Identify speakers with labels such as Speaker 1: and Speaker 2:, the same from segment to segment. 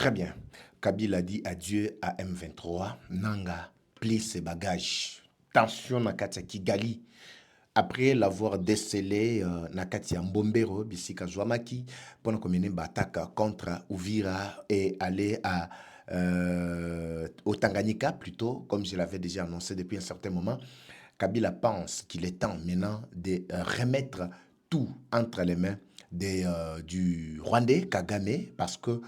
Speaker 1: Très bien. Kabila dit adieu à M23. Nanga plie ses bagages. Tension Nakati à Kigali. Après l'avoir décelé, Nakati à Mbombero, Bisika Zwamaki, pour mener une attaque contre Uvira et aller au Tanganyika plutôt, comme je l'avais déjà annoncé depuis un certain moment. Kabila pense qu'il est temps maintenant de remettre tout entre les mains du Rwandais Kagame parce que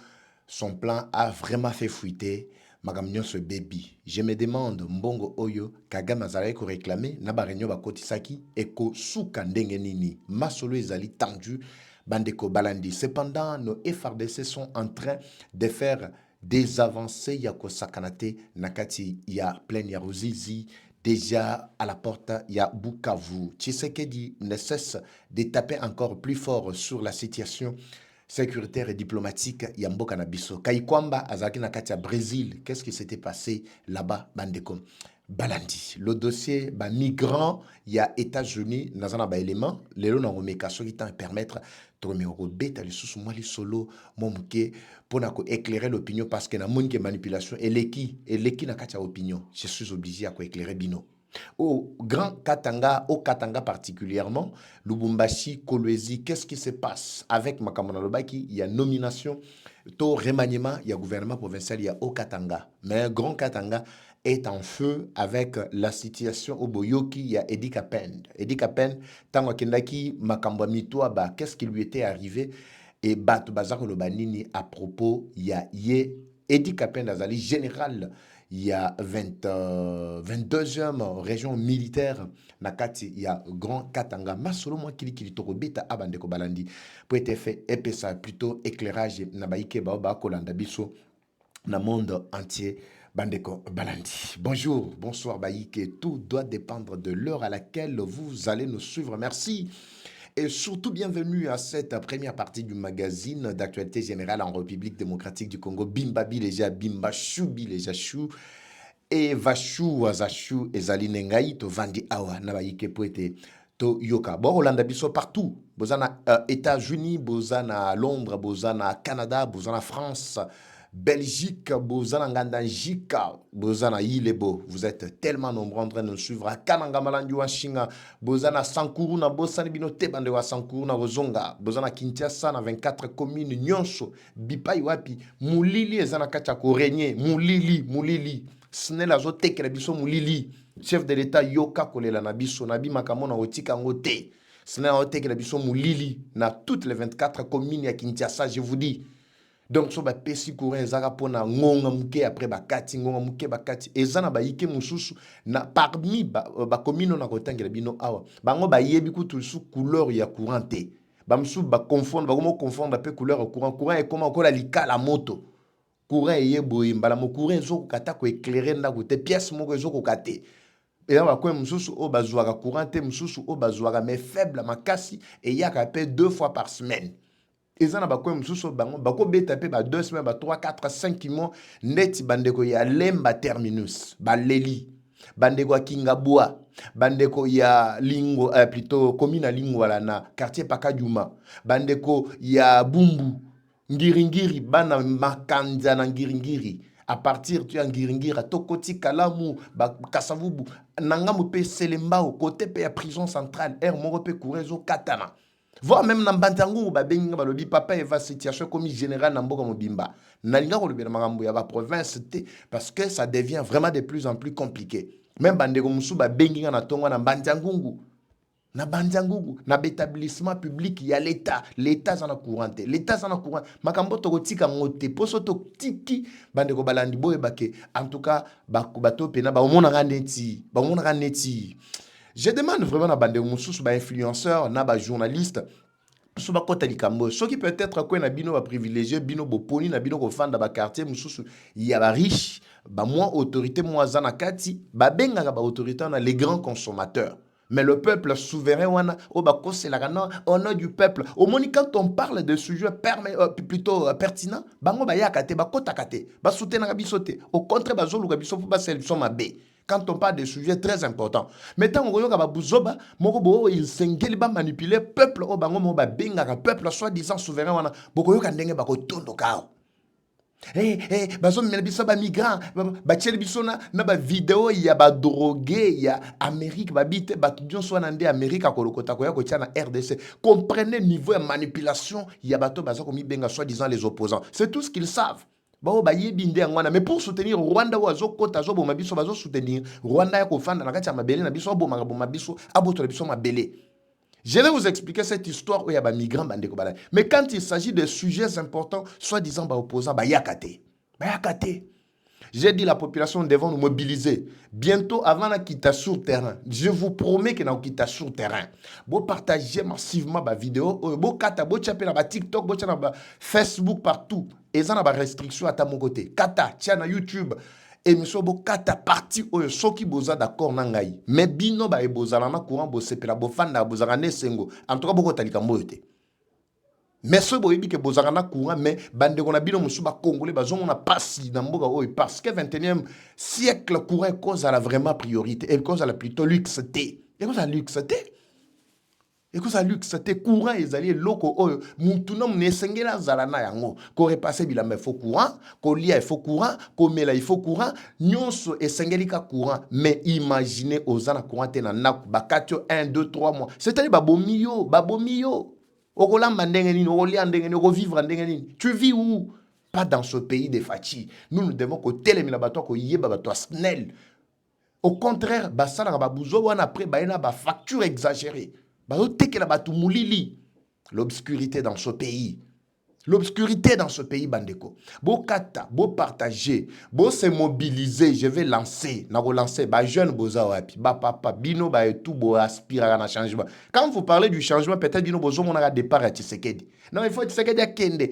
Speaker 1: son plan a vraiment fait fuiter Magamnyon ce baby. Je me demande, Mbongo Oyo, Kagame azalaki ko réclamer, na ba réunion ba kotisaki, et ko souka ndenge nini. Masolo ezali tendu, bandeko balandi. Cependant, nos FRDC sont en train de faire des avancées. Yako sakanate, nakati, ya plein ya Ruzizi. Déjà à la porte, il y a Bukavu. Tshisekedi ne cesse de taper encore plus fort sur la situation sécuritaire et diplomatique. Il y a Mboka Nabiso. Kaikwamba, Azaki Nakatia, Brésil. Qu'est-ce qui s'était passé là-bas, Bandeko? Balandi. Le dossier, migrant, il y a États-Unis, Nazana ba élément, les lots n'ont remis qu'à ce qui permettre de remettre bêta, les sous moi, les solo, mon mouké, pour éclairer l'opinion parce que na monde manipulation et l'équipe n'a qu'à opinion. Je suis obligé à éclairer Bino. Au Grand Katanga, au Katanga particulièrement, Lubumbashi, Kolwezi, qu'est-ce qui se passe avec Makamana Lobaki? Il y a nomination, taux remaniement, il y a gouvernement provincial, il y a au Katanga. Mais Grand Katanga est en feu avec la situation au Boyoki, il y a Edi Kapen. Edi Kapen, Tango Kendaki, Makamba Mitoaba, qu'est-ce qui lui était arrivé? Et Batu Bazako Lobanini à propos, il y a Edi Kapen Azali, général. Il y a 22e région militaire Nakati, il y a Grand Katanga. Masolo moi kili toko beta abandeko balandi. Pour être fait épaisseur plutôt éclairage nabaike baoba kolanda biso na monde entier. Bandeko Balandi. Bonjour, bonsoir Baïke. Tout doit dépendre de l'heure à laquelle vous allez nous suivre. Merci. Et surtout bienvenue à cette première partie du magazine d'actualité générale en République démocratique du Congo. Bimba Bileja, Bimba Chou Bileja Chou. Et Vachou Azachou et Zalinengaï, to Vandi Awa, Nabaïke Poete, to Yoka. Bon, Hollande Biso partout. Bozana États-Unis, Bozana Londres, Bozana Canada, Bozana France. Belgique, Bozana Ngandajika, Bozana Ilebo. Vous êtes tellement nombreux en train de nous suivre. À Kananga Malandu Washinga, Bozana Sankuru, na Bosani Binote Bandewa Sankuru, na Rozonga, Bozana Kintiasa, na 24 communes, Nyonso, Bipai Wapi, Moulili, Ezana Kachako, Régné, Moulili. Snel Azote Kelabiso Moulili, chef de l'État Yoka Kolela Nabiso, Nabi Makamona Otika Ngote, Snel Azote Kelabiso Moulili, na toutes les 24 communes à Kintiasa, je vous dis. Donc, so ba pesi courant ezaka pona ngonga muke après bakati ngonga muke bakati ezana ba yike mususu na parmi ba commune na kotangela bino awa bango ba yebi kutu su couleur ya courant te ba musu ba confondre ba komo confondre pe couleur courant et comment ko la lika la moto courant yebo imbala mo courant zo kata ko éclairer ndako te pièce moko zo ko kate et là ba ko mususu o bazwaka courant te mususu o bazwaka mais faible makasi et yaka pe 2 fois par semaine. Et ça n'a pas quoi m'sousso bango bako beta pe ba 2 semaines ba 3 4 5 mois net bandeko ya lemba terminus ba leli bandeko kingabua bandeko ya lingo plutôt commune lingo wala na quartier Pakajuma bandeko ya bumbu ngiringiri bana makanza na ngiringiri à partir tu ngiringira tokoti kalamu ba kasavubu nanga mo pe selembao côté pe ya prison centrale air moko pe courezo katana. Voir même dans Bantangu, babenga balobi papa eva situation comme général namboka mobimba. Nalinga ko lobela makambo ya ba province parce que ça devient vraiment de plus en plus compliqué. Même bandeko musu babenga na tongo na Bantangu. Na Bantangu, na établissement public il y a l'état sana couranté. L'état sana courant. Makambo to tika ngote poso to tiki bandeko balandi boye bake. En tout cas, bato pena ba omona ga neti. Je demande vraiment à bande mususu ba influenceur na ba journaliste so ba kota likambo so qui peut-être quoi na bino ba privilégié bino bo poni na bino ko fanda ba quartier mususu ya ba riche ba moins autorité moins zana kati ba benga ba autorité na les grands consommateurs. Mais le peuple souverain wana o ba c'est la non au nom du peuple au moni quand on parle de sujets plutôt pertinent bango ba yakate ba kota kate ba soutenir bisote au contraire ba zolu biso ba solution mabe. Quand on parle de sujets très importants. Maintenant, on va bouzoba, moko il s'engage ba manipuler peuple au bango mo ba benga peuple soi-disant souverain wana boko yo kandenge ba ko tondo kao. Bazo mena biso ba migrant, ba tchel biso na ba vidéo ya ba drogué ya Amérique ba bite ba tudjon so na ndé Amérique akolokota ko ya ko tia na RDC. Comprenez niveau de manipulation ya bato bazo komi benga soi-disant les opposants. C'est tout ce qu'ils savent. Bao ba yebi ndé ngwana mais pour soutenir Rwanda wazo kota zo boma biso bazo soutenir Rwanda ya ko fanda na kati ya mabele na biso boma biso aboto biso mabele. Je vais vous expliquer cette histoire où il y a des migrants. Mais quand il s'agit de sujets importants, soi-disant opposants, yakate. J'ai dit la population, nous devons nous mobiliser. Bientôt, avant de quitter sur terrain, je vous promets que nous quittons sur terrain. Vous partagez massivement ma vidéo, vous kata, vous chapez na TikTok, vous chapez na Facebook partout. Et ça, il y a des restrictions à mon côté. Kata, tiens na YouTube. Émission bo kata parti oyo soki boza d'accord na ngai mais bino ba ebozala na courant bo sepela bo fanda bozala ne sengo en tout cas boko talika mboyote mais so bo yebi ke bozala na courant mais bande ko na bino musu ba congolais bazongo na pasi na mboka oyo parce que 21e siècle courant est cause à la vraiment priorité et cause à la plutôt luxe et cause à luxe et que ça luxe c'était courant ils allaient loko oyo muntu nom ne sengela zala na yango ko repasser bilamba faut courant ko lia il faut courant ko mela il faut courant nyonso esengeli ka courant mais imaginez ozana courant te na naku bakatio 1 2 3 mois c'est-à-dire babomio okolamba ndenge nini okolia ndenge nini okovivre ndenge nini tu vis où pas dans ce pays de fati nous devons ko telemina bato ko yeba bato snell au contraire basala ba buzo wana après ba ina ba facture exagérée. L'obscurité dans ce pays. L'obscurité dans ce pays, Bandeko. Beau kata, beau partager, beau se mobiliser, je vais lancer, na relancer, ba jeune boza wapi, ba papa, bino ba et tout, beau aspirer à un changement. Quand vous parlez du changement, peut-être bino bozo mon a départ à Tshisekedi. Non, il faut Tshisekedi à Kende.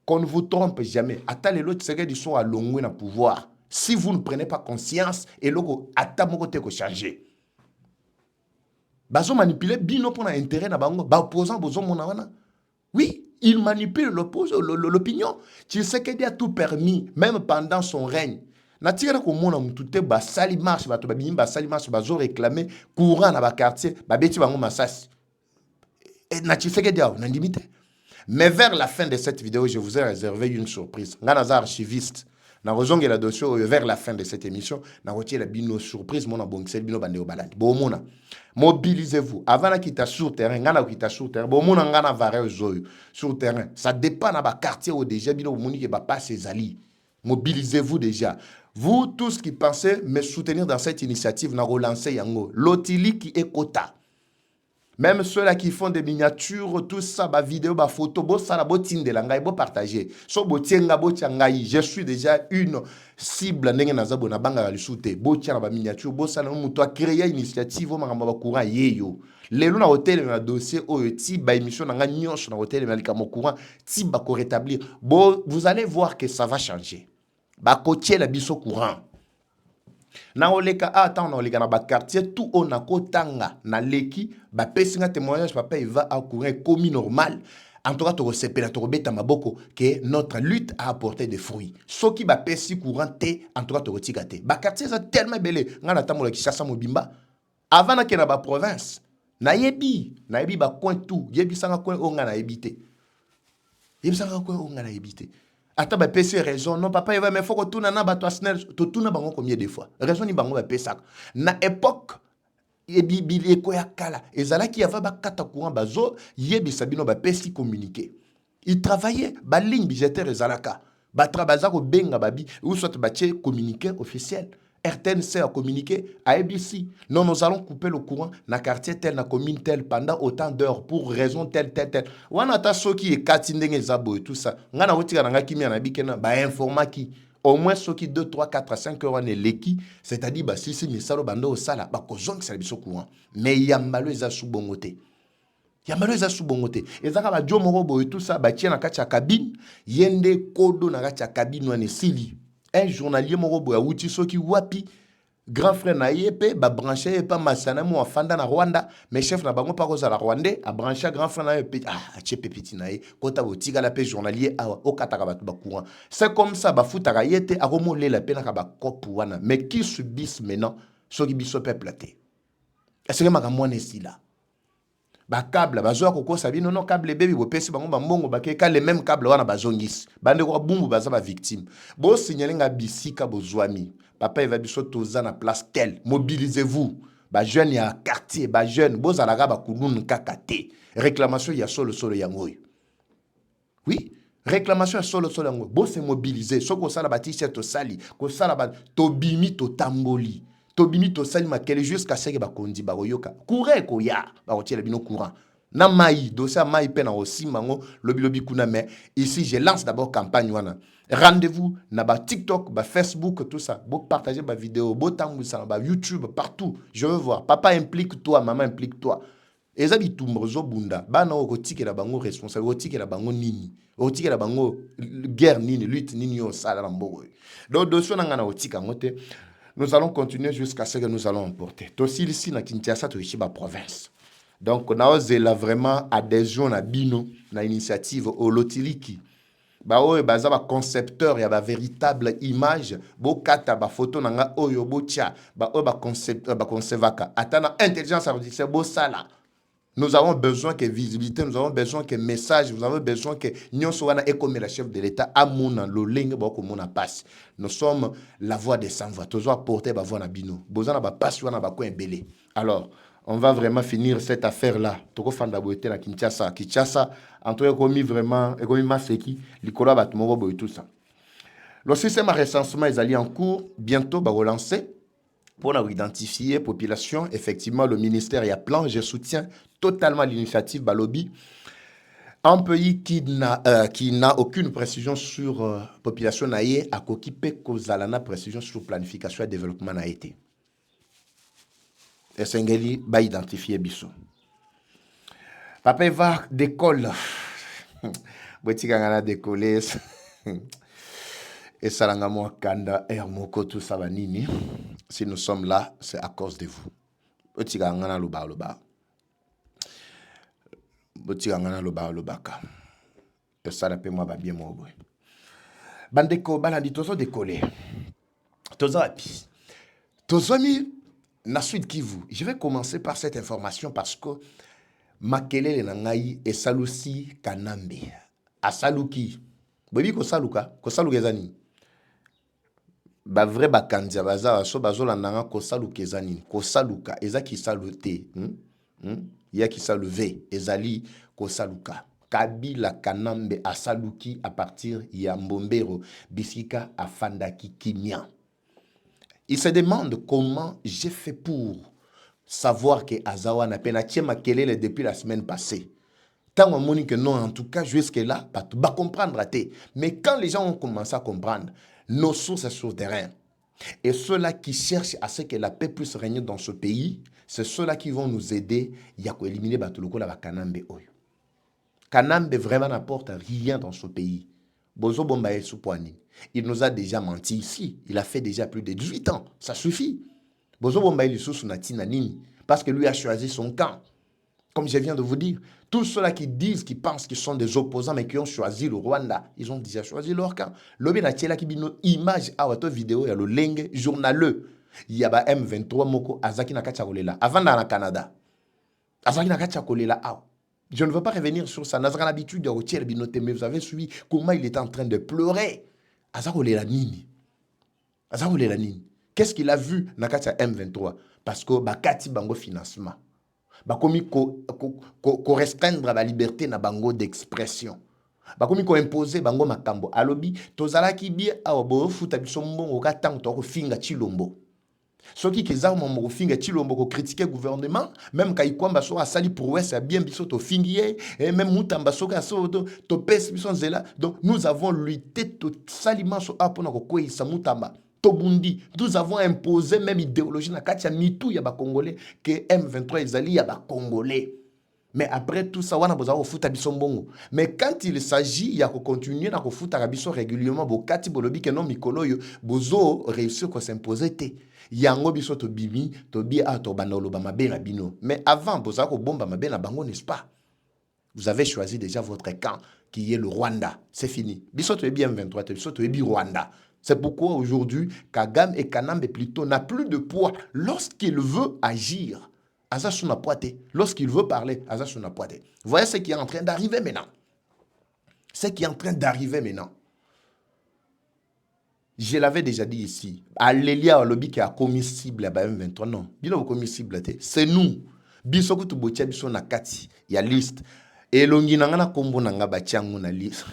Speaker 1: Qu'on ne vous trompe jamais. Attends, les autres Tshisekedi sont à longueur dans pouvoir. Si vous ne prenez pas conscience, et logo, attends, mon côté, que changer. Bazo manipuler bino pour intérêt na bango ba opposant bozo mona wana. Oui, il manipule l'opinion. Tshisekedi a tout permis même pendant son règne. Na tira ko mona mutute ba sali marche ba to ba bimba sali marche bazo réclamer courant na ba quartier ba beti bango masasi. Et na Tshisekedi a na limite. Mais vers la fin de cette vidéo, je vous ai réservé une surprise. Ngana archiviste. Na rozonge la dossier vers la fin de cette émission, na rotier la bino surprise mona bongisel bino bande balandi. Bo mona. Mobilisez-vous. Avant de quitter sur terrain, ngana quitter sur terrain. Bo mona ngana vare zoyo sur terrain. Ça dépend na ba quartier où déjà bino moni ke ba pas ses alliés. Mobilisez-vous déjà. Vous tous qui pensez me soutenir dans cette initiative na relancer yango. Lotili qui est quota. Même ceux-là qui font des miniatures, tout ça, bah vidéo, bah photo, bah ça, bah tinde la ngai, bah partager. So bah tienga, bah tiangai. Je suis déjà une cible n'engue nazabo na banga la soute. Bah tianga, bah miniature, bah ça, nous toi créer initiative, bah mama bah courant yeyo. Les loups na hôtel na dossier ti bah émission na nganyos na hôtel na likamo courant ti bah ko rétablir. Bon, vous allez voir que ça va changer. Bah coacher la biso courant. Na oleka ata na oleka na ba quartier tout on a kotanga na leki ba pesinga témoignage papa il va accourir comme normal en tout cas to sepela to beta maboko que notre lutte a apporté des fruits soki ba pesi courant te en tout cas to tika te ba quartier ça tellement belé ngana tamola Kinshasa mobimba avant na ke na ba province na yebi ba coin tout yebi sanga coin o ngana ebité yebi sanga coin o ngana ebité. Attends, bah, PC raison. Non, papa, il va me faire que tout na bato asnel. Tout na bango combien de fois. Raison ni bango bah pesa. Na époque, il ko ya kala. Ezala qui avait ba kata courant bazo, yebi sabino ba pesi communiquer. Il travaillait ba ligne budgétaire ezalaka. Ba trabaza ko benga babi ou soit ba tché communiquer officiel. RTNC a communiqué à ABC. Non, nous allons couper le courant dans quartier tel, dans commune tel, pendant autant d'heures, pour raison telle. On a ceux qui est katindeng zabo et tout ça. On a aussi un qui m'a dit informa qui au moins ceux qui 2, 3, 4, 5 heures on est l'équipe, c'est-à-dire bah si mais ça le bando au sala, bah kozon qui s'habille au courant. Mais il y a malheureusement sous bon côté. Il y a malheureusement sous bon côté. Et ça va Joe Morobo et tout ça, bah tiens dans kacha cabine, yende kodo dans kacha cabine on est sili. Un journalier morobo a outi soki wapi grand frère na yepe ba branché pas masana mo afanda na Rwanda mais chef na bango pas koza la Rwandais a branché grand frère na yepe chepe petit na ye kota botiga la paix journalier a o kataka ba courant c'est comme ça ba futaka yete a remoler la peine ka ba kopu wana mais qui subissent maintenant soki biso peuple té est-ce que makamwa nesi là Ba câble bazo koko sabi non non câble baby bo pesi bango bambongo ba ke les mêmes câble wana bazongisi bande ko bumbu baza ba victime bo signaler nga bisika bozwami papa eva biso toza na place tel mobilisez-vous ba jeune ya quartier ba jeune bozalaka ba kulunu kaka te réclamation ya solo solo yango oui réclamation ya solo solo yango bo se mobiliser soko sala ba t-shirt to sali ko sala ba tobimi to tamboli tobimi to sali makele jusqu'à ce que ba kondi ba yoka courant ko ya ba kotiela bino courant na mai dossier mai pe na aussi mango lobi lobi kuna mais ici je lance d'abord campagne wana rendez-vous na ba TikTok ba Facebook tout ça bo partager ba vidéo bo tambu ça ba YouTube partout je veux voir papa implique toi maman implique toi eza bitumba zobunda bana okotikela bango responsable okotikela bango nini okotikela bango guerre nini lutte nini yo sala na mbogo donc dossier na ngana otika ngote. Nous allons continuer jusqu'à ce que nous allons emporter. Aussi ici na Kinshasa to ici ba province. Donc on a osé là vraiment adhésion na bino na initiative au Lotiliki. Ba oyo baza ba concepteur ya ba véritable image bo kata ba photo nanga oyo bo tia ba oyo ba concept ba concevaka atana intelligence artificielle bo sala. Nous avons besoin que visibilité, nous avons besoin que message, nous avons besoin que nous soyons la chef de l'État à mon loling boko mona passe. Nous sommes la voix des sans-voix. Toujours apporter ba voix na bino. Bozana ba passe wana ba coin belé. Alors, on va vraiment finir cette affaire là. Toko fanda boete na Kinshasa. Kinshasa entre ekomi vraiment ekomi maseki likolo ba tumoko boy tout ça. Le système de recensement est allé en cours, bientôt va relancer. Pour identifier la population, effectivement, le ministère y a plan. Je soutiens totalement l'initiative Balobi. Un pays qui n'a aucune précision sur la population naïe a occupé kozalana précision sur planification et développement na été. Et Sengeli va identifier biso. Papa va d'école. Botikangana décoller. Et Salangamo Kanda et Moko tout ça va nini. Si nous sommes là, c'est à cause de vous. Botikangana loba loba. Botikangana loba lobaka. Et ça la paix moi va bien moi boy. Bandeko balandi tozo décoller. Tozo api. Tozo mi na suite Kivu. Je vais commencer par cette information parce que Makelele nangai et Salusi Kanambe. A Saluki. Bobi ko saluka, ko salugezani. Ba vrai bakandia baza so bazola nanga ko salukezani, ko saluka eza ki salute. Ya ki saluve ezali ko saluka. Kabila Kanambe a saluki à partir ya Mbombero bisika a Fandaki Kimia. Il se demande comment j'ai fait pour savoir que Azawa n'a pas tiema kelele depuis la semaine passée. Tant on dit que non, en tout cas, jusque-là, pas tout va comprendre. Mais quand les gens ont commencé à comprendre, nos sources sont sur terrain. Et ceux-là qui cherchent à ce que la paix puisse régner dans ce pays, c'est ceux-là qui vont nous aider à éliminer Batuloko la Kanambe Oyo. Kanambe vraiment n'apporte rien dans ce pays. Bozo Bombaye Soupouani, il nous a déjà menti ici. Il a fait déjà plus de 18 ans. Ça suffit. Bozo Bombaye Lissou Natina Nini, parce que lui a choisi son camp. Comme je viens de vous dire, tous ceux-là qui disent, qui pensent qu'ils sont des opposants, mais qui ont choisi le Rwanda, ils ont déjà choisi leur camp. L'obé na tiela qui bino image à votre vidéo, il y a le leng journaleux. Il y a M23 moko azaki na kachakolela. Avant dans le Canada. Azaki na kachakolela. Je ne veux pas revenir sur ça. Nazara l'habitude de retirer binote, mais vous avez suivi comment il était en train de pleurer. Azakolela nini. Azakolela nini. Qu'est-ce qu'il a vu na kacha M23? Parce que bakati bango financement. Bakomi ko restreindre la liberté na bango d'expression. Bakomi ko imposer bango makambo. Alobi tozala ki bie awo futa biso mbongo ka tango to ko finga Chilombo. Soki keza mo finga Chilombo ko critiquer gouvernement, même ka ikwamba so asali prouesse a bien biso to fingier et même mutamba so ka so to pes biso nzela. Donc nous avons lutté to saliment so apona ko kwisa mutamba. Tobundi, nous avons imposé même idéologie na katia mitou ya ba Congolais que M23 ezali ya ba Congolais. Mais après tout ça, wana boza ko futa biso mbongo. Mais quand il s'agit ya ko continuer na ko futa biso régulièrement bo kati bolobi que non mikolo yo bozo réussir ko s'imposer te. Yango biso to bimi to bi a to banolo ba mabe na bino. Mais avant boza ko bomba mabe na bango n'est-ce pas? Vous avez choisi déjà votre camp qui est le Rwanda. C'est fini. Biso to bien M23, biso to bi Rwanda. C'est pourquoi aujourd'hui, Kagame et Kanambe plutôt n'a plus de poids lorsqu'il veut agir. Aza suna poate. Lorsqu'il veut parler, Aza suna poate. Vous voyez ce qui est en train d'arriver maintenant. Ce qui est en train d'arriver maintenant. Je l'avais déjà dit ici. Allélia lobby qui a commis cible à M23. Non. Bilo commis cible. C'est nous. Biso kutu botia biso na kati. Il y a liste. Et longi nangana kombo nanga batiango na liste.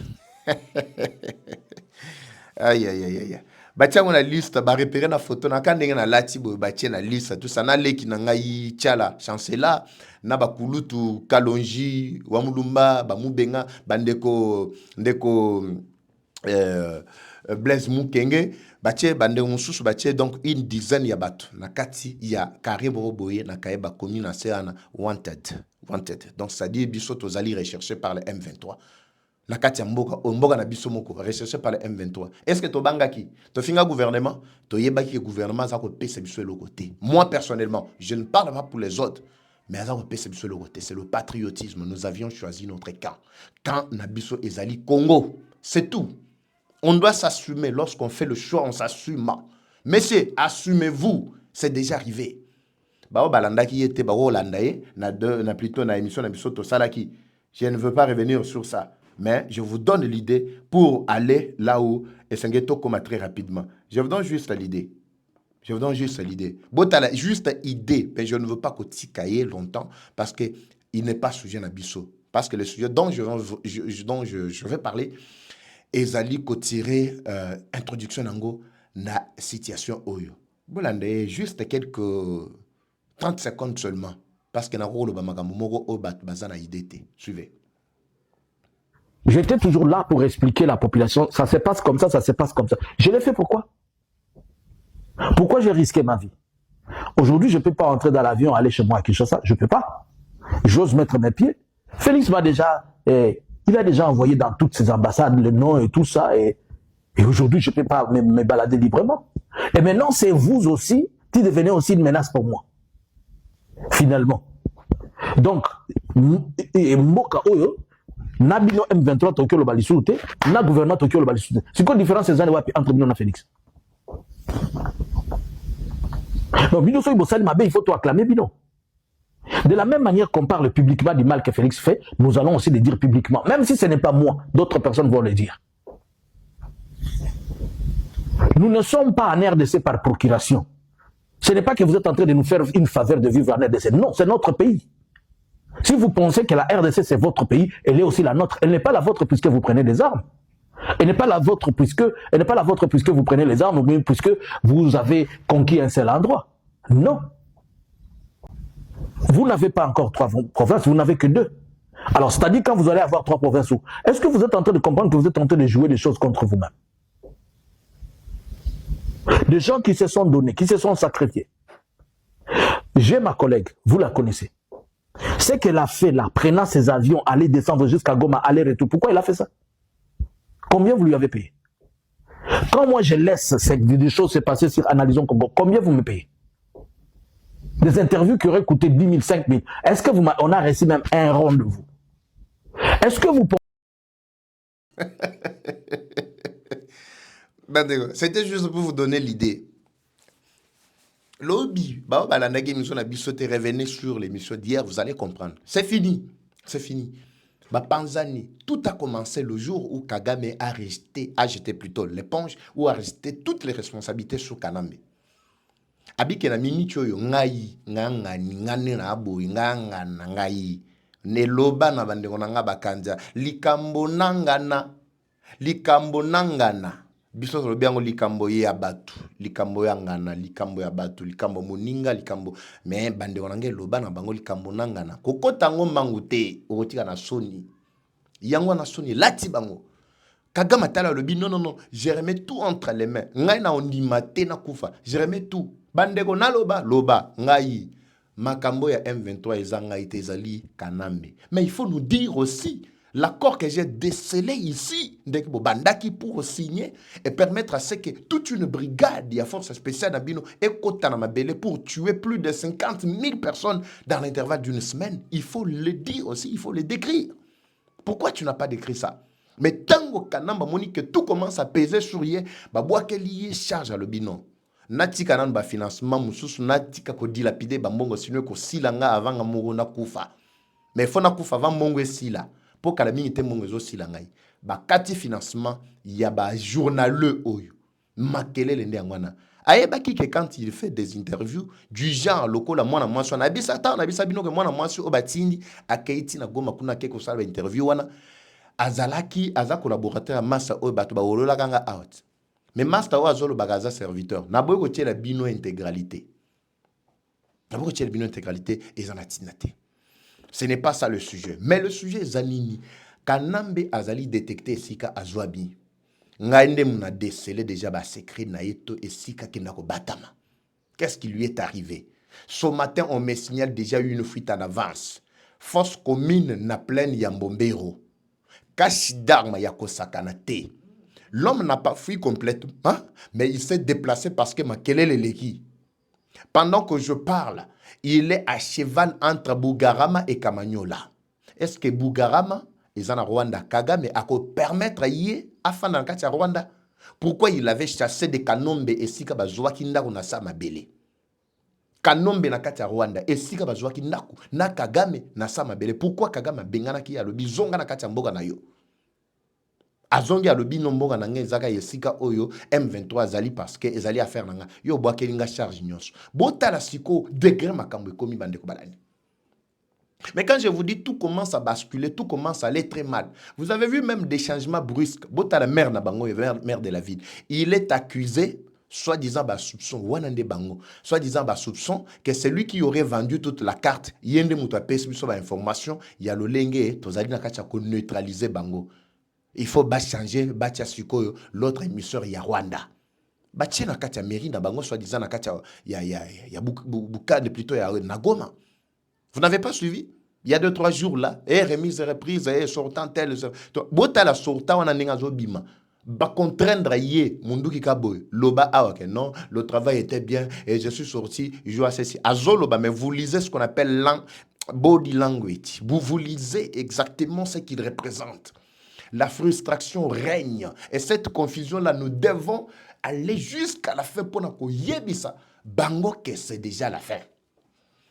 Speaker 1: Aïe aïe aïe aïe. Batiango na liste ba repérer na photo na kandenge na lati bo batia na liste tout ça na leki na ngai tiala chancela na bakulutu kalonji wa mulumba ba mubenga bandeko ndeko Blaise Mukenge batie bande mususu batie donc une dizaine ya bato na kati ya Karebo Boye na Kaeba commune na Seana wanted donc ça dit biso tozali recherché par le M23 na kati ya mboka na biso moko recherché par le M23 est-ce que to bangaki to finga gouvernement to yebaki gouvernement za ko pesa biso le côté moi personnellement je ne parle pas pour les autres mais ça ko pesa biso le côté c'est le patriotisme nous avions choisi notre camp na biso ezali Congo c'est tout. On doit s'assumer. Lorsqu'on fait le choix, on s'assume. Messieurs, assumez-vous. C'est déjà arrivé. Je ne veux pas revenir sur ça. Mais je vous donne l'idée pour aller là où Essengeto coma très rapidement. Je vous donne juste l'idée. Juste l'idée, mais je ne veux pas que tu cailles longtemps parce qu'il n'est pas sujet à Bisso. Parce que le sujet dont je vais parler, ezali ko tirer introduction nango na situation oyo. Bolande juste quelques 30 secondes seulement parce que na rolo ba makambo moko o bat bazana idée. Suivez.
Speaker 2: J'étais toujours là pour expliquer la population, ça se passe comme ça, ça se passe comme ça. Je l'ai fait pourquoi? Pourquoi j'ai risqué ma vie? Aujourd'hui, je ne peux pas entrer dans l'avion, aller chez moi à Kinshasa, je ne peux pas. J'ose mettre mes pieds. Félix m'a déjà il a déjà envoyé dans toutes ses ambassades le nom et tout ça. Et aujourd'hui, je ne peux pas me balader librement. Et maintenant, c'est vous aussi qui devenez aussi une menace pour moi. Finalement. Donc, Mboka Oyo, Nabino M23 Tokyo le Balissoute, na gouvernement Tokyo le Balissoute. C'est quoi la différence entre Bino et Félix? Donc, Bino Soy Bossali Mabé, il faut tout acclamer Bino. De la même manière qu'on parle publiquement du mal que Félix fait, nous allons aussi le dire publiquement. Même si ce n'est pas moi, d'autres personnes vont le dire. Nous ne sommes pas en RDC par procuration. Ce n'est pas que vous êtes en train de nous faire une faveur de vivre en RDC. Non, c'est notre pays. Si vous pensez que la RDC c'est votre pays, elle est aussi la nôtre. Elle n'est pas la vôtre puisque vous prenez des armes. Elle n'est pas la vôtre puisque vous prenez les armes ou puisque vous avez conquis un seul endroit. Non. Vous n'avez pas encore 3 provinces, vous n'avez que 2. Alors, c'est-à-dire quand vous allez avoir 3 provinces, est-ce que vous êtes en train de comprendre que vous êtes en train de jouer des choses contre vous-même? Des gens qui se sont donnés, qui se sont sacrifiés. J'ai ma collègue, vous la connaissez. C'est qu'elle a fait là, prenant ses avions, aller descendre jusqu'à Goma, aller-retour. Pourquoi elle a fait ça? Combien vous lui avez payé? Quand moi je laisse des choses se passer sur Analysons Congo, combien vous me payez? Des interviews qui auraient coûté 10 000, 5 000. Est-ce que on a reçu même un rond de vous? Est-ce que vous
Speaker 1: pensez... C'était juste pour vous donner l'idée. Lobby, revenez sur l'émission d'hier, vous allez comprendre. C'est fini. C'est fini. Panzani, tout a commencé le jour où Kagame a jeté plutôt l'éponge ou a resté toutes les responsabilités sur Kanambe. Abike na mini choyo ngai ngangani ngane na aboyi ngangana ngai ne loba na bandeko na nga bakanja likambo nangana biso lobi yango likambo ya batu likambo ya ngana likambo ya batu likambo moninga likambo mais bandeko na ngai loba na bango likambo nangana kokota ngo mangu te okotika na soni yango na soni lati bango Kagame tala lobi non je remets tout entre les mains ngai na ondima te na kufa je remets tout. Bandeko na loba ngai makambo ya M23 ezanga itezali Kanambe. Mais il faut nous dire aussi l'accord que j'ai décelé ici ndeko bandaki pour signer et permettre à ce que toute une brigade de force spéciale d'Abino ekota na mabele pour tuer plus de 50 000 personnes dans l'intervalle d'une semaine. Il faut le dire aussi, il faut le décrire. Pourquoi tu n'as pas décrit ça? Mais tango Kanamba moni que tout commence à peser sur yé, babouake lié charge à le binon. natika nanu ba financement mususu natika ko dilapider ba mbongo sino ko silanga avant nga moko na kufa. Mais faut na kufa avant mbongo esila. Pour kala mingi te mbongo zo silangai. Ba kati financement ya ba journaleux oyo. Makelele nde ngwana. Ayebaki que quand il fait des interviews du genre lokola mwana mwasi na bisa ta na bisa bino ke mwana mwasi o batindi akeiti na goma kuna ke ko sala interview wana azalaki aza collaborateur à massa o bato ba olola kanga out. Mais master o azolo bagaza serviteur na boy ko tiela bino intégralité. Na boy ko tiela bino intégralité et zanatinate. Ce n'est pas ça le sujet. Mais le sujet zanini kanambe azali détecté sika azwabi. Ngainde muna décelé déjà ba secret na yeto et sika kinako batama. Qu'est-ce qui lui est arrivé? Ce matin, on me signale déjà une fuite en avance. Force commune na plaine Yambombero. Kashi d'armes yako sakanate. L'homme n'a pas fui complètement, mais il s'est déplacé parce que ma kelele leki. Pendant que je parle, il est à cheval entre Bugarama et Kamanyola. Est-ce que Bugarama est en Rwanda Kagame a permettre yé afin dans le Rwanda? Pourquoi il avait chassé des Kanombe et Sika Bazwa Kinda na sama bele? Kanombe na kati ya Rwanda et Sika Bazwa Kinda na Kagame na sama bele. Pourquoi Kagame bengana ki ya lobi zonga na kati ya mboga na yo? Azongi a lobi no mboga na nge zaka yesika oyo M23 azali parce que ezali affaire nanga yo boa kelinga charge nyonso. Bota la siko degré makambo ekomi bande ko balani. Mais quand je vous dis tout commence à basculer, tout commence à aller très mal. Vous avez vu même des changements brusques. Bota la mère na bango, mère de la ville. Il est accusé, soi-disant bas soupçon, wanande bango, soi-disant bas soupçon que c'est lui qui aurait vendu toute la carte. Yende muto apesi biso ba information, ya lo lenge tozali na kacha ko neutraliser bango. Il faut bas changer, batia sikoyo l'autre émisseur ya Rwanda. Batia na kacha mairie na bango soi-disant na kacha ya Bukane plutôt ya Nagoma. Vous n'avez pas suivi? Il y a 2-3 jours là, et remise et reprise, et sortant tel. Bota la sortant, on a ninga bima. Ba contraindre yé, munduki kaboy. Loba ok, non, le travail était bien, et je suis sorti, je joue à ceci. Azoloba, mais vous lisez ce qu'on appelle body language. Vous lisez exactement ce qu'il représente. La frustration règne. Et cette confusion-là, nous devons aller jusqu'à la fin pour nous yébisa. Bango que c'est déjà la fin.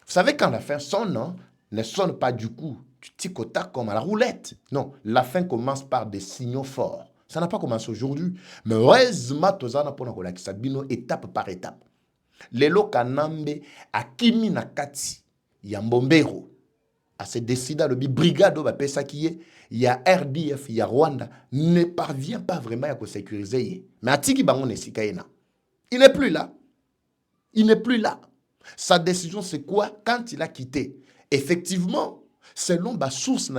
Speaker 1: Vous savez, quand la fin sonne, non, ne sonne pas du coup, tu tic-au-tac comme à la roulette. Non, la fin commence par des signaux forts. Ça n'a pas commencé aujourd'hui. Mais heureusement, tozana pona ko lakisa bino étape par étape. Lelo kanambe akimi na kati ya Mbombero. A se décida le brigade ba pesa kiye, ya RDF, ya Rwanda ne parvient pas vraiment à sécuriser. Mais atiki bango ne sikaina. Il n'est plus là. Il n'est plus là. Sa décision, c'est quoi? Quand il a quitté, effectivement, selon ma source,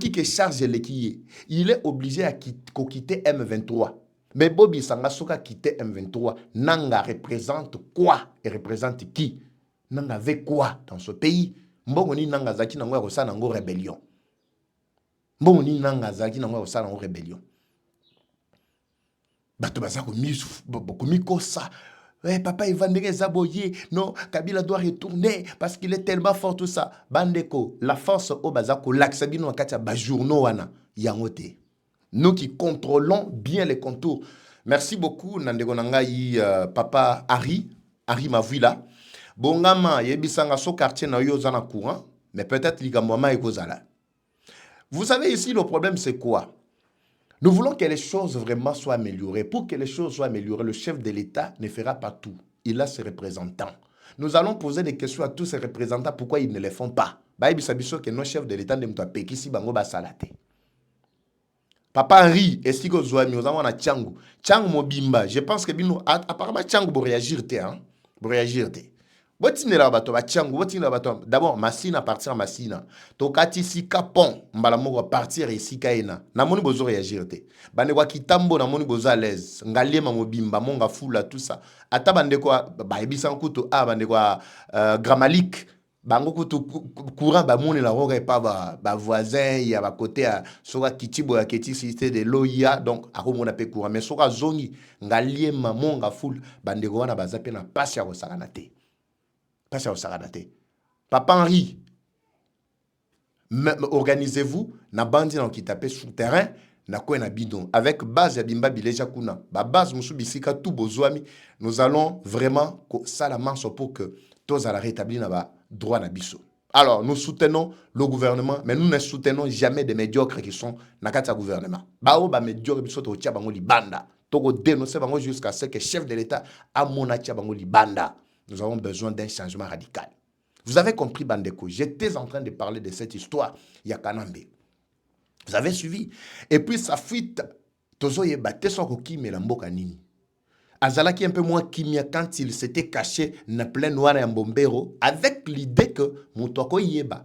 Speaker 1: qui charge l'équipe, il est obligé à quitter M23. Mais Bobby Sangasoka quitter M23. Nanga représente quoi? Et représente qui? Nanga avec quoi dans ce pays? Mbongoni Nanga Zaki Nango Rosa Nango rébellion. Mbongoni Nanga Zaki Nango Rosa Nango rébellion. Bato Bazako Mikosa. Ouais, papa, il va néger Zaboye. Non, Kabila doit retourner parce qu'il est tellement fort, tout ça. Bandeko, la force au Bazako, l'Aksabino en Katia Bajourno Wana, Yangote. Nous qui contrôlons bien les contours. Merci beaucoup, Nandego Nangayi, papa Harry Mavila. Bongama, Yebisanga, so quartier na yo zana courant, mais peut-être Ligamwama et Kozala. Vous savez ici, le problème, c'est quoi? Nous voulons que les choses vraiment soient améliorées. Pour que les choses soient améliorées, le chef de l'État ne fera pas tout. Il a ses représentants. Nous allons poser des questions à tous ces représentants. Pourquoi ils ne les font pas? Que nos chefs de l'État ne sont pas ici. Papa Henri, est-ce que vous avez un Tchangou? Tchangou Mobimba. Je pense que apparemment Tchangou pour réagir. Pour réagir. D'abord, Massina partir Massina. Tokati sika pont, mbalamogo partir ici kaina. Na moni bozo réagir te. Bande kwa kitambo na moni bozo à l'aise. Ngalema mobimba monga fula tout ça. Ata bande kwa ba ebisa nkuto bande kwa Gramalik. Bango kutu courant ba moni la roga et pas ba voisin ya ba côté à soka kitibo ya keti cité de loya donc ako mona pe courant mais soka zongi ngaliema monga fula bande kwa na bazape na passe ya kosakana te. Pas au Saradate. Papa Henri, organisez-vous, na bandi dans qui tapez souterrain, na kwe na bidon avec base ya bimba bileja kuna ba base musu bisika tout bozwami nous allons vraiment ça la manche pour que tous à la rétablir na ba droit na biso. Alors nous soutenons le gouvernement mais nous ne soutenons jamais des médiocres qui sont na kati ya gouvernement bao ba médiocre biso to tia bango libanda toko dénoncer bango jusqu'à ce que chef de l'état a mona tia bango libanda. Nous avons besoin d'un changement radical. Vous avez compris, Bandeko, j'étais en train de parler de cette histoire, Yakanambe. Vous avez suivi. Et puis, sa fuite, Tozo Yebate Sokoki Melamboka Nini. Azalaki un peu moins kimia quand il s'était caché na plein noir et en bombero, avec l'idée que Moutoko Yeba.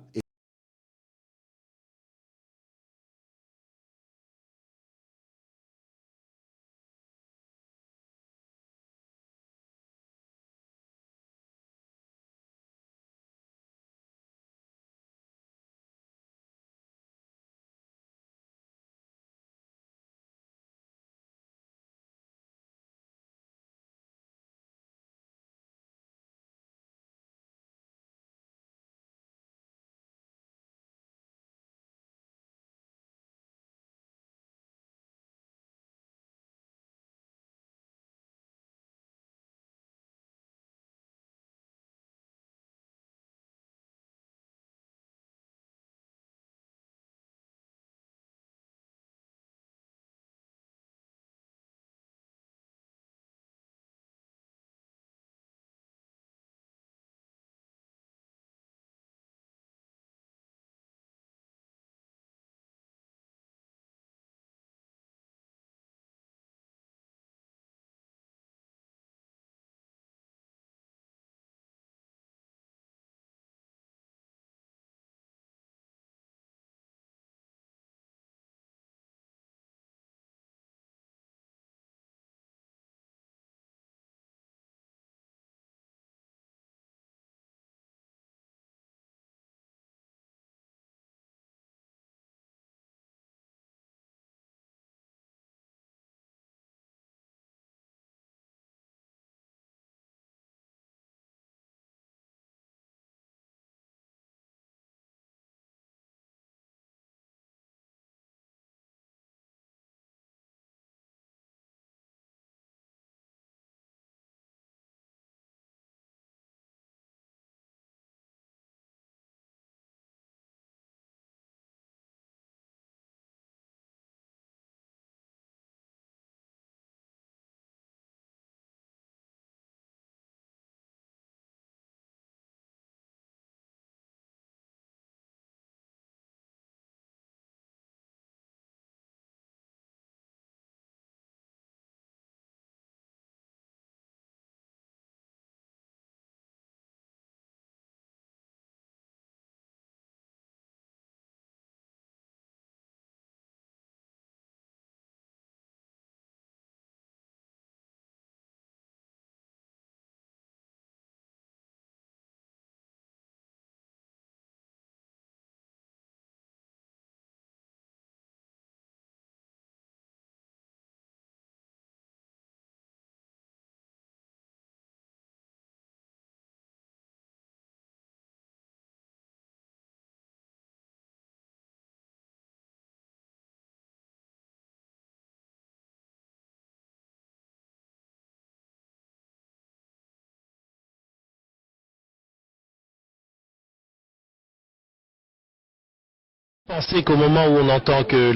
Speaker 3: Pensez qu'au moment où on entend que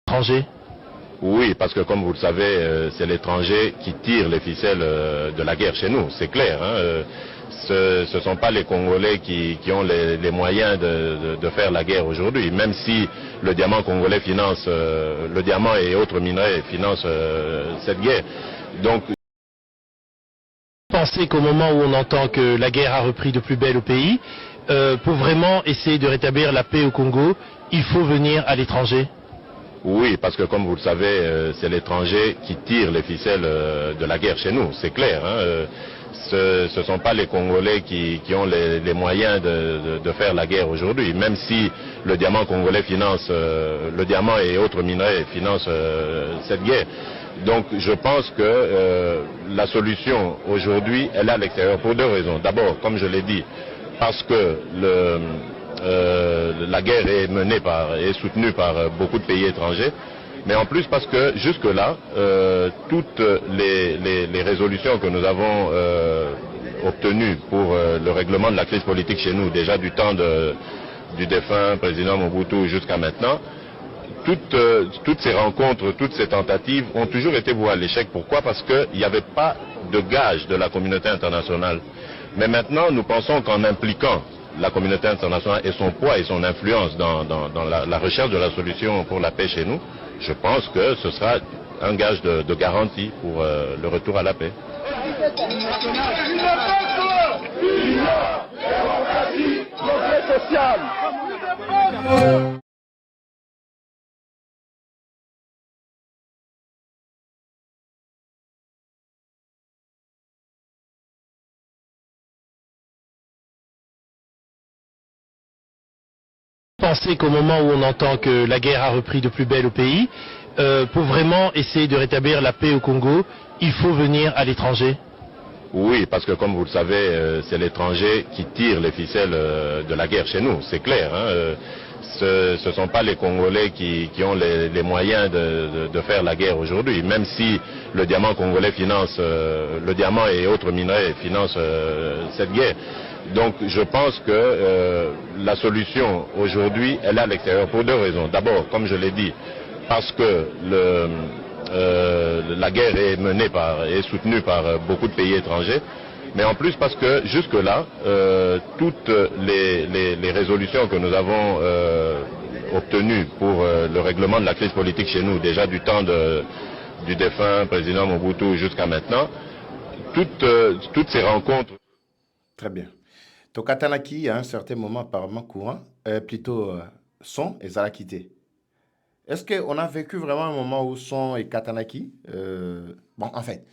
Speaker 3: l'étranger,
Speaker 4: Oui, parce que comme vous le savez, c'est l'étranger qui tire les ficelles de la guerre chez nous, c'est clair. Hein, ce ne sont pas les Congolais qui ont les moyens de faire la guerre aujourd'hui, même si le diamant congolais finance, le diamant et autres minerais financent cette guerre. Donc,
Speaker 3: pensez qu'au moment où on entend que la guerre a repris de plus belle au pays, pour vraiment essayer de rétablir la paix au Congo, il faut venir à l'étranger?
Speaker 4: Oui, parce que comme vous le savez, c'est l'étranger qui tire les ficelles de la guerre chez nous, c'est clair. Hein, ce ne sont pas les Congolais qui ont les moyens de faire la guerre aujourd'hui, même si le diamant congolais finance, le diamant et autres minerais financent cette guerre. Donc je pense que la solution aujourd'hui, elle est à l'extérieur pour deux raisons. D'abord, comme je l'ai dit, parce que la guerre est menée et soutenue par beaucoup de pays étrangers, mais en plus parce que jusque-là, toutes les résolutions que nous avons obtenues pour le règlement de la crise politique chez nous, déjà du temps du défunt président Mobutu jusqu'à maintenant, toutes ces rencontres, toutes ces tentatives ont toujours été vouées à l'échec. Pourquoi? Parce qu'il n'y avait pas de gage de la communauté internationale. Mais maintenant, nous pensons qu'en impliquant la communauté internationale et son poids et son influence dans la recherche de la solution pour la paix chez nous, je pense que ce sera un gage de garantie pour le retour à la paix.
Speaker 3: Pensez qu'au moment où on entend que la guerre a repris de plus belle au pays, pour vraiment essayer de rétablir la paix au Congo, il faut venir à l'étranger?
Speaker 4: Oui, parce que comme vous le savez, c'est l'étranger qui tire les ficelles de la guerre chez nous, c'est clair. Hein, ce ne sont pas les Congolais qui ont les moyens de faire la guerre aujourd'hui, même si le diamant congolais finance, le diamant et autres minerais financent cette guerre. Donc je pense que la solution aujourd'hui, elle est à l'extérieur pour deux raisons. D'abord, comme je l'ai dit, parce que la guerre est menée et soutenue par beaucoup de pays étrangers, mais en plus parce que jusque-là, toutes les résolutions que nous avons obtenues pour le règlement de la crise politique chez nous, déjà du temps du défunt président Mobutu jusqu'à maintenant, toutes ces rencontres...
Speaker 1: Très bien. Tokatanaki, à un certain moment, apparemment courant, plutôt son et Zalakité. Est-ce qu'on a vécu vraiment un moment où son et Katanaki bon, en fait,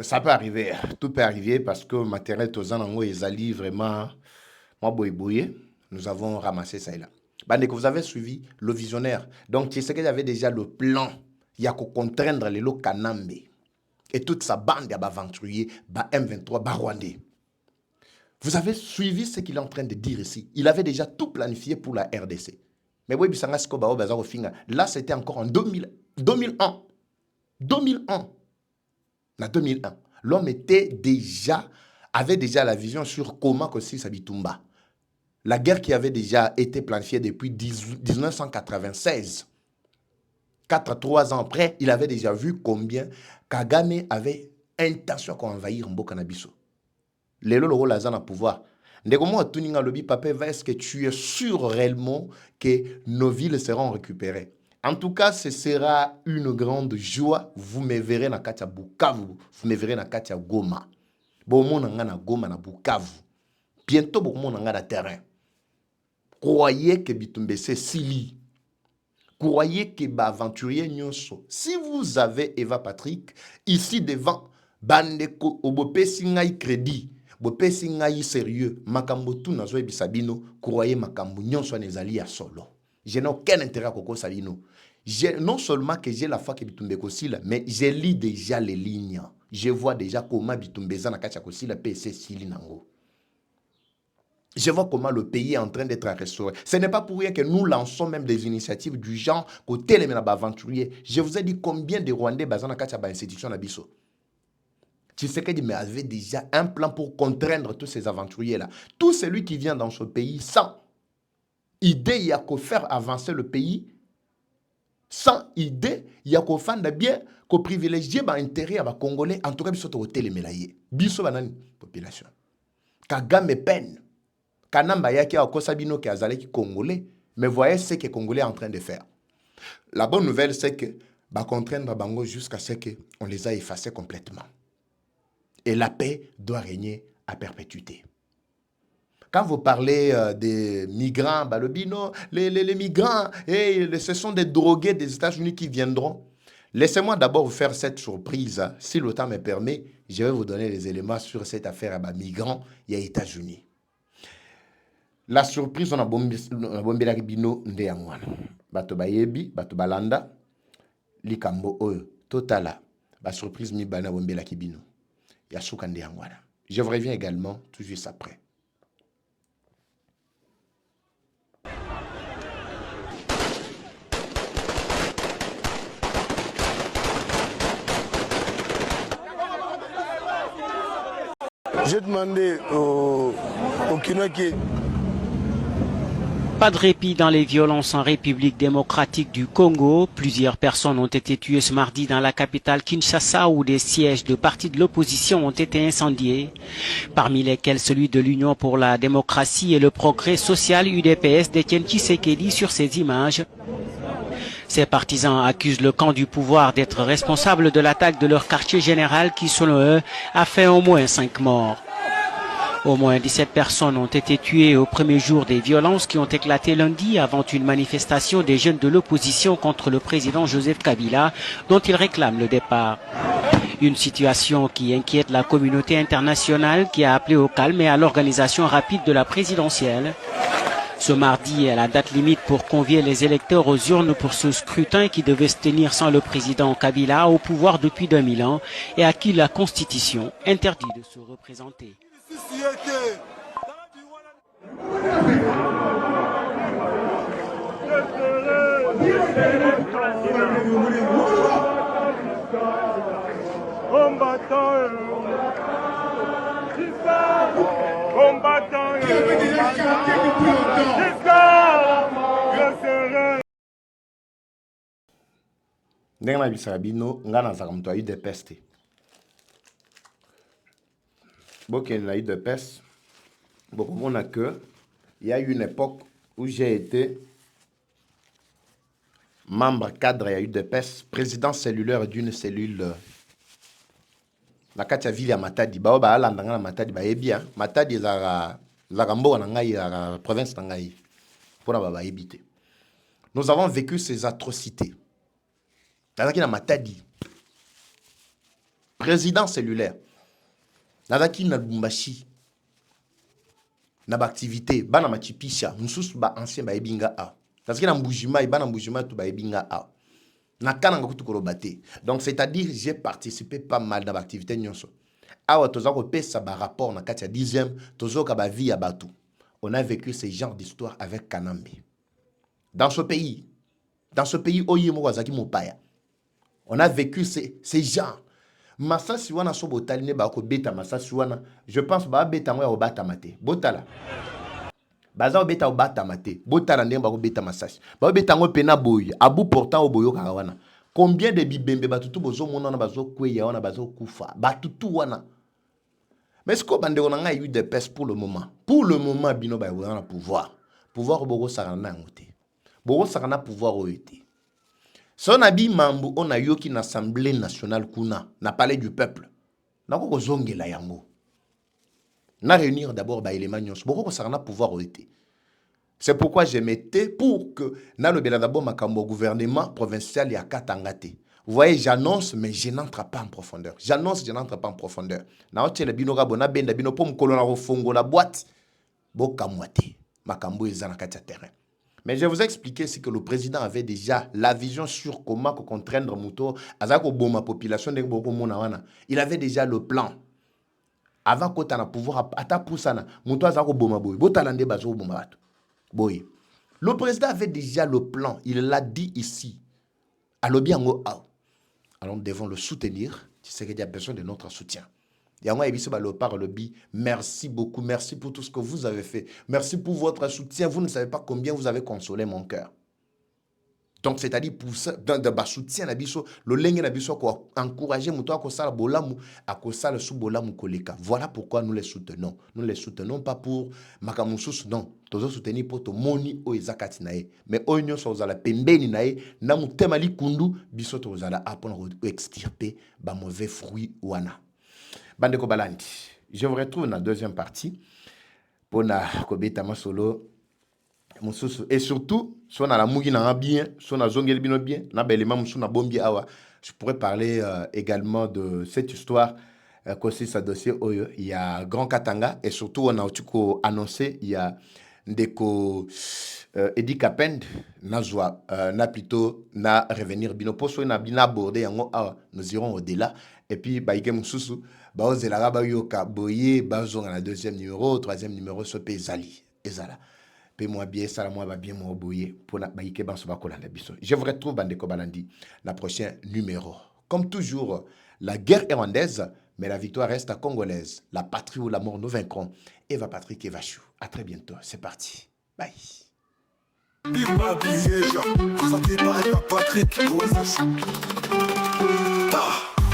Speaker 1: ça peut arriver, tout peut arriver parce que matériel Tozanango et Zali, vraiment, moi, boy, nous avons ramassé ça et là. Bandeko, vous avez suivi le visionnaire. Donc, tu sais qu'il y avait déjà le plan. Il y a qu'à contraindre les lots Kanambe et toute sa bande d'aventuriers, M23, Rwandais. Vous avez suivi ce qu'il est en train de dire ici. Il avait déjà tout planifié pour la RDC. Mais oui, là, c'était encore en 2001. 2001. En 2001. L'homme avait déjà la vision sur comment aussi Sabitumba. La guerre qui avait déjà été planifiée depuis 1996. 3 ans après, il avait déjà vu combien Kagame avait intention d'envahir Mboka Nabiso. Les lolo la zana pouvoir. Est-ce que tu es sûr réellement que nos villes seront récupérées? En tout cas, ce sera une grande joie. Vous me verrez dans Katia Bukavu. Vous me verrez dans Katia Goma. Bon, mon na Goma na Bukavu. Bientôt, bon, mon na terrain. Croyez que Bitumbe c'est Sili. Croyez que aventurier nyonso. Si vous avez Eva Patrick ici devant, bandeko obope singai crédit. Bopesi ngai sérieux, makambo tu nazo ebisabino, croyez makambo nyonso nezali ya solo. Je n'ai aucun intérêt à koko sabino. Non seulement que j'ai la foi que Bitumbe Kosila, mais je lis déjà les lignes. Je vois déjà comment Bitumbe Zana Kacha Kosila PC Sili Nango. Je vois comment le pays est en train d'être restauré. Ce n'est pas pour rien que nous lançons même des initiatives du genre côté les aventuriers. Je vous ai dit combien de Rwandais bazana Kacha ba institution na biso. Tshisekedi avait déjà un plan pour contraindre tous ces aventuriers-là. Tout celui qui vient dans ce pays sans idée, il y a qu'à faire avancer le pays. Sans idée, il y a qu'à faire bien, qu'à privilégier l'intérêt à Congolais. En tout cas, biso to télémélaye. Biso banani population. Kagame peine. Kanamba yaki a kosabino ki azaleki Congolais. Mais voyez ce que les Congolais est en train de faire. La bonne nouvelle, c'est que va contraindre Bango jusqu'à ce qu'on les a effacés complètement. Et la paix doit régner à perpétuité. Quand vous parlez des migrants, les migrants, ce sont des drogués des États-Unis qui viendront. Laissez-moi d'abord vous faire cette surprise. Si le temps me permet, je vais vous donner les éléments sur cette affaire à migrants et aux États-Unis. La surprise, on a bombé la bino ndeyangwana. Bato bayebi, bato balanda, likambo oyo, totala. La surprise mi bana bombé la kibino. Je vous reviens également tout juste après.
Speaker 5: J'ai demandé au Kinois qui...
Speaker 6: Pas de répit dans les violences en République démocratique du Congo. Plusieurs personnes ont été tuées ce mardi dans la capitale Kinshasa où des sièges de partis de l'opposition ont été incendiés, parmi lesquels celui de l'Union pour la démocratie et le progrès social UDPS d'Étienne Tshisekedi sur ces images. Ces partisans accusent le camp du pouvoir d'être responsable de l'attaque de leur quartier général qui, selon eux, a fait au moins 5 morts. Au moins 17 personnes ont été tuées au premier jour des violences qui ont éclaté lundi avant une manifestation des jeunes de l'opposition contre le président Joseph Kabila, dont ils réclament le départ. Une situation qui inquiète la communauté internationale qui a appelé au calme et à l'organisation rapide de la présidentielle. Ce mardi est la date limite pour convier les électeurs aux urnes pour ce scrutin qui devait se tenir sans le président Kabila au pouvoir depuis 2000 ans et à qui la Constitution interdit de se représenter.
Speaker 1: ndenge na bisaka bino nga nazalaka moto ya UDPS te bokende na UDPS bokomona que il y a eu une époque où j'ai été membre cadre ya UDPS, président cellulaire d'une cellule na kati ya ville ya Matadi. Bao baalanda nga na Matadi bayebi Matadi ezalaka mboka na ngai ya province na ngai mpona bayebi te. Nous avons vécu ces atrocités. Nazaki na Matadi, président cellulaire. Nazaki na Lubumbashi, na ba activité bana machipisha mususu ba ancien ba ebinga a. Nazaki na Mbujimai bana Mbujimai tu ba ebinga a. Na kananga kutu korobate. Donc c'est-à-dire j'ai participé pas mal dans l'activité nyonso. Awa tozako pesa ba rapport na kati ya 10e tozoka ba vie ya batu. On a vécu ce genre d'histoire avec Kanambe. Dans ce pays oyi mo wazaki mopaya. On a vécu ces gens. Masasi wana so botali ne ba ko beta masasi wana. Je pense ba beta mo ya obata mate. Botala. Baza obeta obata mate. Botala ndenge ba ko beta masasi. Ba beta ngo pena boy. Abu pourtant oboyo kaka wana. Combien de bibembe batutu bozo mona na bazo kweya wana bazo kufa. Batutu wana. Mais ce qu'on bande on a eu des pestes pour le moment. Pour le moment bino ba wana pouvoir. Pouvoir bogo sarana ngote. Bogo sarana pouvoir oete. Son abi mambu on a yoki na assemblée nationale kuna na palais du peuple. Na ko zongela yango. Na réunir d'abord ba élément nyos. Boko sarana pouvoir oete. C'est pourquoi je mettais pour que na le bela d'abord makambo gouvernement provincial ya katangate. Vous voyez, j'annonce mais je n'entre pas en profondeur. J'annonce, je n'entre pas en profondeur. Na otele bino ga bona benda bino pom kolona rofongo la boîte. Boka moite makambo ezana kati terrain. Mais je vais vous expliquer ce que le président avait déjà la vision sur comment contraindre Mouto, azako boma population de Boko Monawana. Il avait déjà le plan. Avant qu'on ait pouvoir ata poussana, Mouto azako boma boy. Botalande bazo boma boy. Le président avait déjà le plan. Il l'a dit ici. Alors bien alors nous devons le soutenir. Tu sais qu'il y a besoin de notre soutien. Merci beaucoup, merci pour tout ce que vous avez fait. Merci pour votre soutien. Vous ne savez pas combien vous avez consolé mon cœur. Donc, c'est-à-dire pour ça, dans le soutien, le lengue nabiso ko encourager muto ko sala bolamu akosala sou bolamu koleka. Voilà pourquoi nous les soutenons. Nous les soutenons pas pour makamususu non. Tozo soutenir pour to moni o ezakati nae. Mais onyo so zala pembeni nae na mutema likundu biso to zala apona extirper ba mauvais fruits wana. Bandeko Balandi, je vous retrouve dans la deuxième partie pour na kobeta masolo mususu et surtout si on a la mougi na bien, si on a zongeli bino bien, na belema musu na bombi awa. Je pourrais parler également de cette histoire qu'aussi sa dossier oyo il y a Grand Katanga et surtout on a aussi annoncé il y a ndeko Edi Kapend nazwa na plutôt na revenir bino poso na bina aborder yango awa nous irons au-delà et puis baike mususu baozela ba yoka boye bazonga na deuxième numéro, troisième numéro so pezali ezala pe moi bien ça moi ba bien moi boye pour na baike banso bakola la biso. Je vous retrouve bandeko balandi la prochain numéro. Comme toujours la guerre rwandaise mais la victoire reste congolaise. La patrie ou la mort, nous vaincrons. Eva Patrick, Eva Chou. À très bientôt. C'est parti. Bye.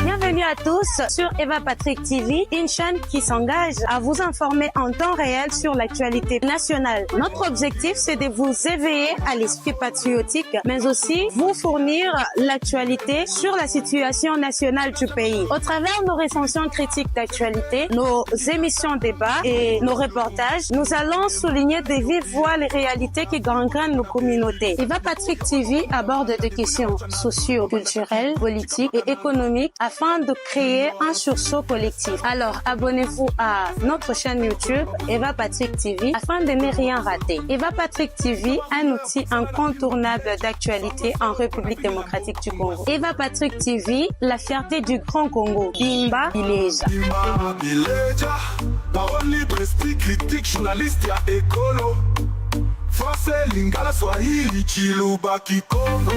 Speaker 7: Bienvenue à tous sur Eva Patrick TV, une chaîne qui s'engage à vous informer en temps réel sur l'actualité nationale. Notre objectif, c'est de vous éveiller à l'esprit patriotique, mais aussi vous fournir l'actualité sur la situation nationale du pays. Au travers de nos recensions critiques d'actualité, nos émissions débats et nos reportages, nous allons souligner de vive voix les réalités qui gangrènent nos communautés. Eva Patrick TV aborde des questions socio-culturelles, politiques et économiques afin de créer un sursaut collectif. Alors, abonnez-vous à notre chaîne YouTube Eva Patrick TV afin de ne rien rater. Eva Patrick TV, un outil incontournable d'actualité en République démocratique du Congo. Eva Patrick TV, la fierté du Grand Congo. Bimba Bileja.
Speaker 8: Parole libre, esprit critique, journaliste, ya écolo. Français, lingala, swahili, chiluba, kikongo.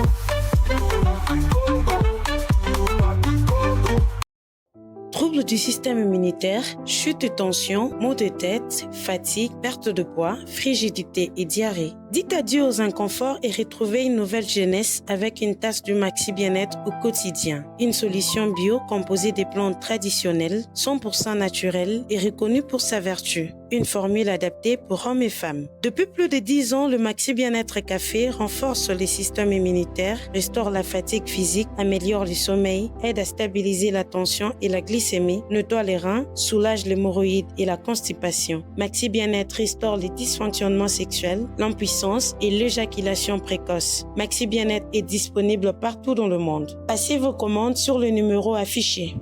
Speaker 7: Troubles du système immunitaire, chute de tension, maux de tête, fatigue, perte de poids, frigidité et diarrhée. Dites adieu aux inconforts et retrouvez une nouvelle jeunesse avec une tasse du Maxi Bien-être au quotidien. Une solution bio composée des plantes traditionnelles, 100% naturelles et reconnue pour sa vertu. Une formule adaptée pour hommes et femmes. Depuis plus de 10 ans, le Maxi Bien-être Café renforce les systèmes immunitaires, restaure la fatigue physique, améliore le sommeil, aide à stabiliser la tension et la glycémie, nettoie les reins, soulage l'hémorroïde et la constipation. Maxi Bien-être restaure les dysfonctionnements sexuels, l'impuissance et l'éjaculation précoce. Maxi Bien-être est disponible partout dans le monde. Passez vos commandes sur le numéro affiché.